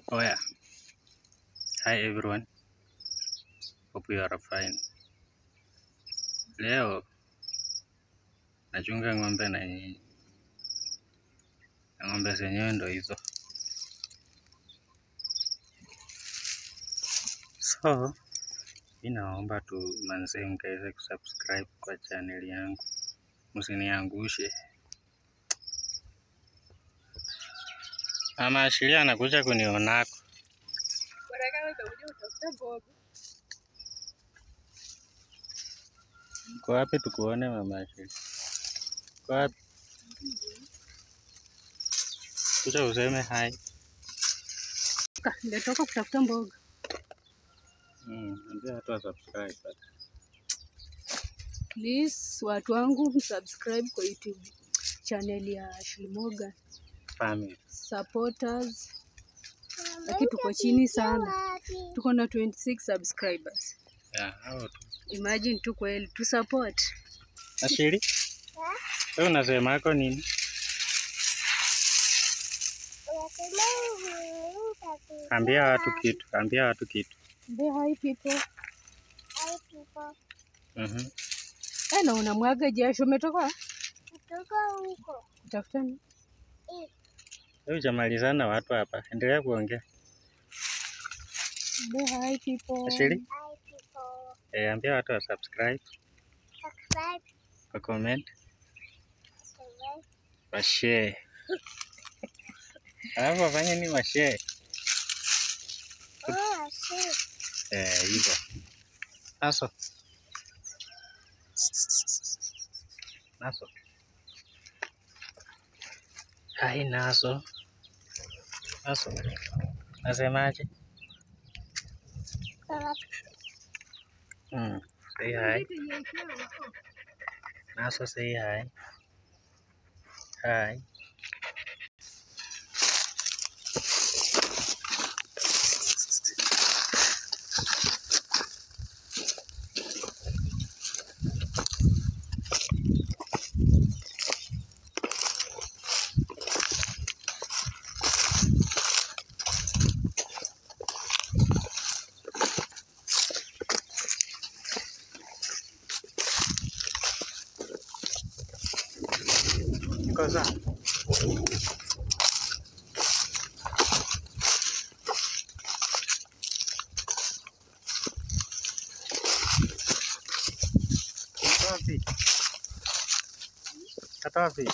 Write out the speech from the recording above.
Oh yeah. Hi everyone. Hope you are fine. Leo nachunga ng'ombe na ng'ombe zenyewe ndo hizo. So, naomba tu manze mkaweze kusubscribe kwa channel yangu. Msiniangushe. Mama Ashilia anakuja kunionako. Kwa wapi tukuone Mama Ashilia? Kwa wapi? Kuja useme hi. Nimetoka kutafuta mboga. Ndio watu wa subscribe. Please watu wangu subscribe kwa YouTube channel ya Ashley Morgan Family. Supporters. Lakini tuko chini sana. Tuko na 26 subscribers. Yeah, hao tu. Imagine tu kweli tu support. Ashili? Wewe unasema yako nini? Ambia watu kitu. Be hi people. Hi people. Na unamwaga jasho umetoka? Kutoka huko. Tafuta nini? Wewe jamalizana watu hapa. Endelea kuongea. Be hi people. Ashili? Hi people. Ambia watu wa subscribe, Subscribe. wa comment, Comment. wa share. Alafu wafanye ni wa share. Oh, shit. Hivyo. Naso. Hai Naso. Nasemaje? Say hi. Naso, say hi. Hi. Cosa? Kata api.